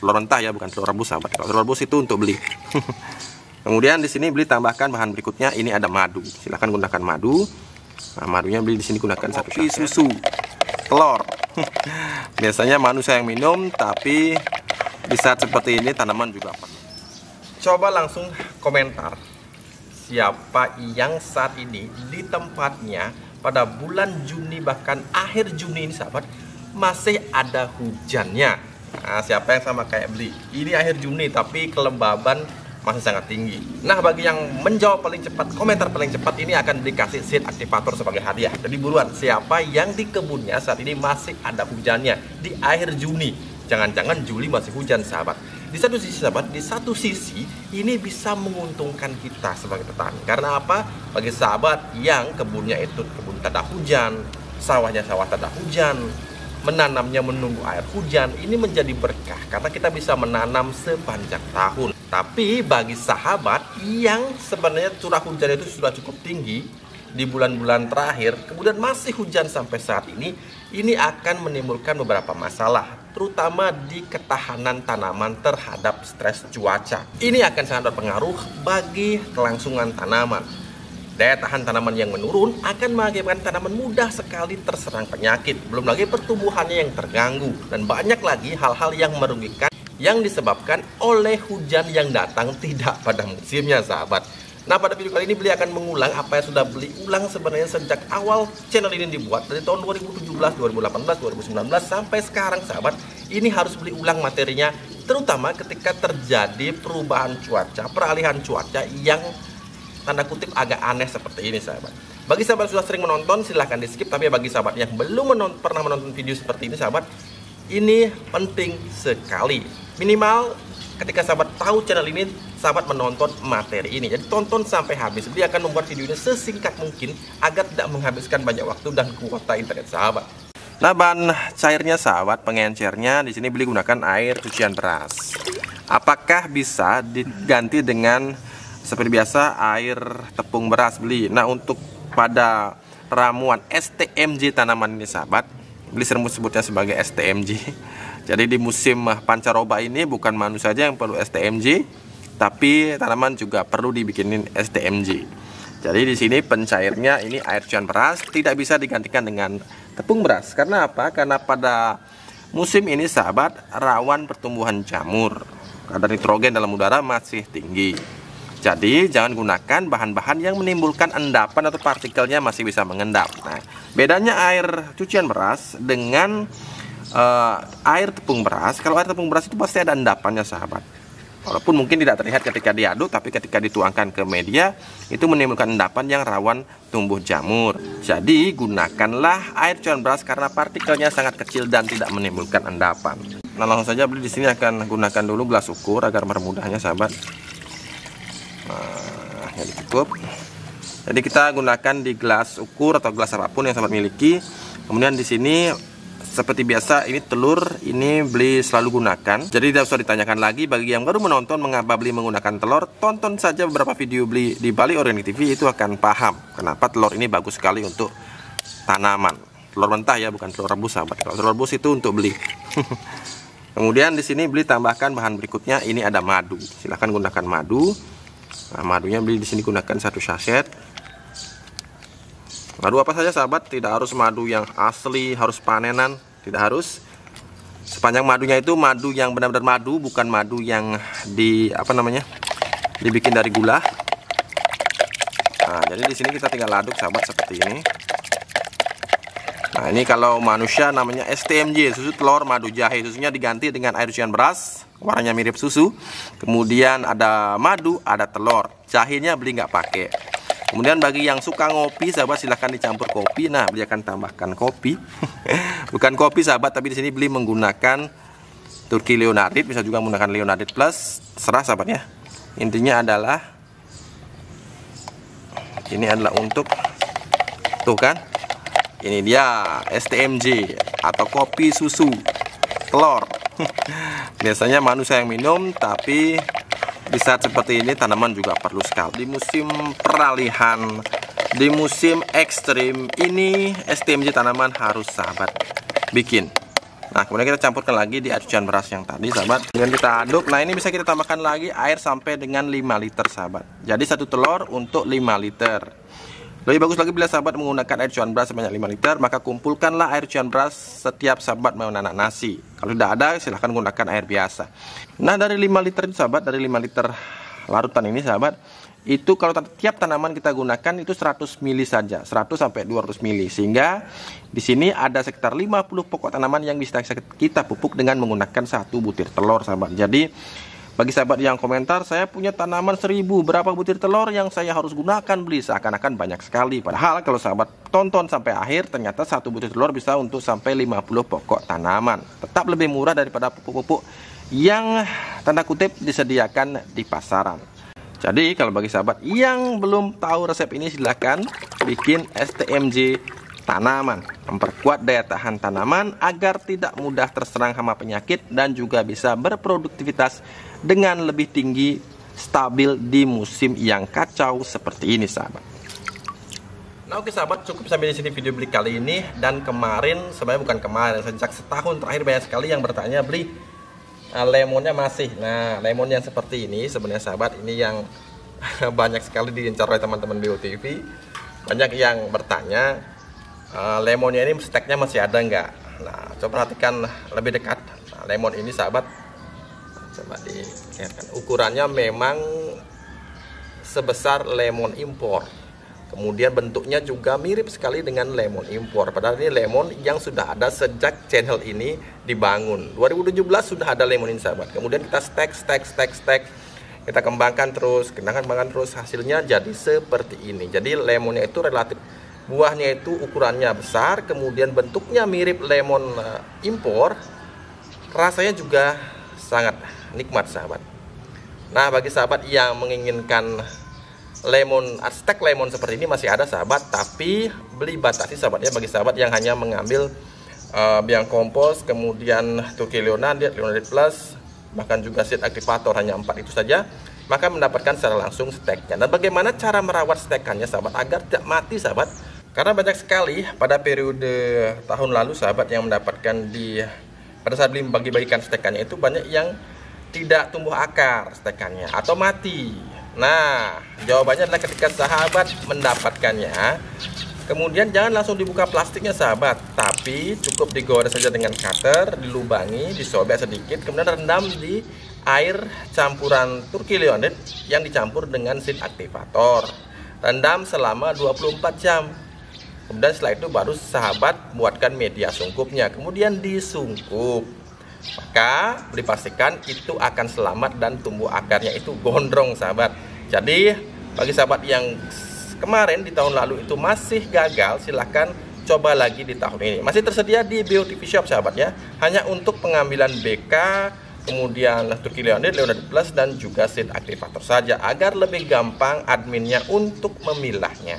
telur mentah ya, bukan telur rebus sahabat. Kalau telur rebus itu untuk beli. Kemudian di sini beli tambahkan bahan berikutnya, ini ada madu. Silahkan gunakan madu. Nah, madunya beli di sini gunakan satu susu, telur. Biasanya manusia yang minum, tapi di saat seperti ini tanaman juga perlu. Coba langsung komentar. Siapa yang saat ini di tempatnya pada bulan Juni bahkan akhir Juni ini sahabat masih ada hujannya. Nah, siapa yang sama kayak beli? Ini akhir Juni tapi kelembaban masih sangat tinggi. Nah, bagi yang menjawab paling cepat, komentar paling cepat ini akan dikasih seed aktivator sebagai hadiah. Jadi buruan, siapa yang di kebunnya saat ini masih ada hujannya di akhir Juni. Jangan-jangan Juli masih hujan sahabat. Di satu sisi sahabat, di satu sisi ini bisa menguntungkan kita sebagai petani. Karena apa? Bagi sahabat yang kebunnya itu kebun tak ada hujan, sawahnya sawah tak ada hujan, menanamnya menunggu air hujan, ini menjadi berkah karena kita bisa menanam sepanjang tahun. Tapi bagi sahabat yang sebenarnya curah hujan itu sudah cukup tinggi di bulan-bulan terakhir, kemudian masih hujan sampai saat ini akan menimbulkan beberapa masalah, terutama di ketahanan tanaman terhadap stres cuaca. Ini akan sangat berpengaruh bagi kelangsungan tanaman. Daya tahan tanaman yang menurun akan mengakibatkan tanaman mudah sekali terserang penyakit. Belum lagi pertumbuhannya yang terganggu. Dan banyak lagi hal-hal yang merugikan yang disebabkan oleh hujan yang datang tidak pada musimnya sahabat. Nah, pada video kali ini beli akan mengulang apa yang sudah beli ulang sebenarnya sejak awal channel ini dibuat. Dari tahun 2017, 2018, 2019 sampai sekarang sahabat. Ini harus beli ulang materinya, terutama ketika terjadi perubahan cuaca, peralihan cuaca yang tanda kutip agak aneh seperti ini sahabat. Bagi sahabat yang sudah sering menonton silahkan di skip, tapi bagi sahabat yang belum pernah menonton video seperti ini sahabat, ini penting sekali. Minimal ketika sahabat tahu channel ini, sahabat menonton materi ini. Jadi tonton sampai habis. Dia akan membuat video ini sesingkat mungkin agar tidak menghabiskan banyak waktu dan kuota internet sahabat. Nah, bahan cairnya sahabat, pengencernya di sini beli gunakan air cucian beras. Apakah bisa diganti dengan seperti biasa air tepung beras beli? Nah, untuk pada ramuan STMJ tanaman ini sahabat, beli sering sebutnya sebagai STMJ. Jadi di musim pancaroba ini bukan manusia saja yang perlu STMJ, tapi tanaman juga perlu dibikinin STMJ. Jadi di sini pencairnya ini air cucian beras, tidak bisa digantikan dengan tepung beras. Karena apa? Karena pada musim ini sahabat rawan pertumbuhan jamur. Kadar nitrogen dalam udara masih tinggi. Jadi jangan gunakan bahan-bahan yang menimbulkan endapan atau partikelnya masih bisa mengendap. Nah, bedanya air cucian beras dengan air tepung beras. Kalau air tepung beras itu pasti ada endapannya sahabat. Walaupun mungkin tidak terlihat ketika diaduk, tapi ketika dituangkan ke media itu menimbulkan endapan yang rawan tumbuh jamur. Jadi gunakanlah air cucian beras karena partikelnya sangat kecil dan tidak menimbulkan endapan. Nah, langsung saja beli di sini akan gunakan dulu gelas ukur agar memudahnya sahabat. Nah, jadi cukup. Jadi kita gunakan di gelas ukur atau gelas apapun yang sahabat miliki. Kemudian di sini seperti biasa ini telur ini beli selalu gunakan. Jadi tidak usah ditanyakan lagi. Bagi yang baru menonton mengapa beli menggunakan telur, tonton saja beberapa video beli di Bali Organik TV, itu akan paham kenapa telur ini bagus sekali untuk tanaman. Telur mentah ya, bukan telur rebus sahabat. Kalau telur rebus itu untuk beli. Kemudian di sini beli tambahkan bahan berikutnya, ini ada madu. Silahkan gunakan madu. Nah, madunya beli di sini gunakan satu saset. Madu apa saja sahabat, tidak harus madu yang asli, harus panenan, tidak harus. Sepanjang madunya itu madu yang benar-benar madu, bukan madu yang dibikin dari gula. Nah, jadi di sini kita tinggal aduk sahabat seperti ini. Nah, ini kalau manusia namanya STMJ, susu telur madu jahe. Susunya diganti dengan air cucian beras, warnanya mirip susu. Kemudian ada madu, ada telur. Jahenya beli nggak pakai. Kemudian bagi yang suka ngopi sahabat silahkan dicampur kopi. Nah, beli akan tambahkan kopi. Bukan kopi sahabat, tapi di sini beli menggunakan Turki Leonardit, bisa juga menggunakan Leonardit Plus, serah sahabat ya. Intinya adalah ini adalah untuk tuh kan. Ini dia STMJ atau kopi susu telur. Biasanya manusia yang minum, tapi di saat seperti ini tanaman juga perlu sekali. Di musim peralihan, di musim ekstrim ini STMJ tanaman harus sahabat bikin. Nah, kemudian kita campurkan lagi di air cucian beras yang tadi, sahabat. Kemudian kita aduk. Nah, ini bisa kita tambahkan lagi air sampai dengan 5 liter, sahabat. Jadi 1 telur untuk 5 liter. Lebih bagus lagi bila sahabat menggunakan air cucian beras sebanyak 5 liter, maka kumpulkanlah air cucian beras setiap sahabat menanak nasi. Kalau tidak ada, silahkan gunakan air biasa. Nah, dari 5 liter itu, sahabat, dari 5 liter larutan ini, sahabat, itu kalau tiap tanaman kita gunakan itu 100 ml saja, 100 sampai 200 ml. Sehingga di sini ada sekitar 50 pokok tanaman yang bisa kita pupuk dengan menggunakan 1 butir telur, sahabat. Jadi bagi sahabat yang komentar, saya punya tanaman 1000, berapa butir telur yang saya harus gunakan beli? Seakan-akan banyak sekali. Padahal kalau sahabat tonton sampai akhir, ternyata 1 butir telur bisa untuk sampai 50 pokok tanaman. Tetap lebih murah daripada pupuk-pupuk yang tanda kutip disediakan di pasaran. Jadi kalau bagi sahabat yang belum tahu resep ini, silahkan bikin STMJ tanaman, memperkuat daya tahan tanaman agar tidak mudah terserang hama penyakit dan juga bisa berproduktivitas dengan lebih tinggi, stabil di musim yang kacau seperti ini, sahabat. Nah, oke sahabat, cukup sampai di sini video beli kali ini. Dan kemarin, sebenarnya bukan kemarin, sejak setahun terakhir banyak sekali yang bertanya beli lemonnya masih. Nah, lemon yang seperti ini sebenarnya, sahabat, ini yang banyak sekali diincar oleh teman-teman BOTV. Banyak yang bertanya, lemonnya ini steknya masih ada nggak? Nah, coba perhatikan lebih dekat. Nah, lemon ini, sahabat, coba dilihatkan, ukurannya memang sebesar lemon impor. Kemudian bentuknya juga mirip sekali dengan lemon impor. Padahal ini lemon yang sudah ada sejak channel ini dibangun. 2017 sudah ada lemon ini, sahabat. Kemudian kita stek. Kita kembangkan terus, hasilnya jadi seperti ini. Jadi lemonnya itu relatif, buahnya itu ukurannya besar, kemudian bentuknya mirip lemon impor. Rasanya juga sangat nikmat, sahabat. Nah, bagi sahabat yang menginginkan stek lemon seperti ini masih ada, sahabat, tapi beli batasi, sahabat, ya. Bagi sahabat yang hanya mengambil biang kompos, kemudian Turki Leonardit Plus, bahkan juga seed aktivator, hanya 4 itu saja, maka mendapatkan secara langsung steknya. Dan bagaimana cara merawat stekannya, sahabat, agar tidak mati, sahabat? Karena banyak sekali pada periode tahun lalu, sahabat, yang mendapatkan pada saat beli bagi-bagikan stekannya itu banyak yang tidak tumbuh akar stekannya atau mati. Nah, jawabannya adalah ketika sahabat mendapatkannya, kemudian jangan langsung dibuka plastiknya, sahabat, tapi cukup digores saja dengan cutter, dilubangi, disobek sedikit, kemudian rendam di air campuran Turki Leonardit yang dicampur dengan seed aktivator. Rendam selama 24 jam. Kemudian setelah itu baru sahabat buatkan media sungkupnya, kemudian disungkup. Maka dipastikan itu akan selamat dan tumbuh akarnya itu gondrong, sahabat. Jadi bagi sahabat yang kemarin di tahun lalu itu masih gagal, silahkan coba lagi di tahun ini. Masih tersedia di BOTV Shop, sahabat, ya. Hanya untuk pengambilan BK, kemudian Turki Leonardit Plus dan juga seed aktivator saja, agar lebih gampang adminnya untuk memilahnya.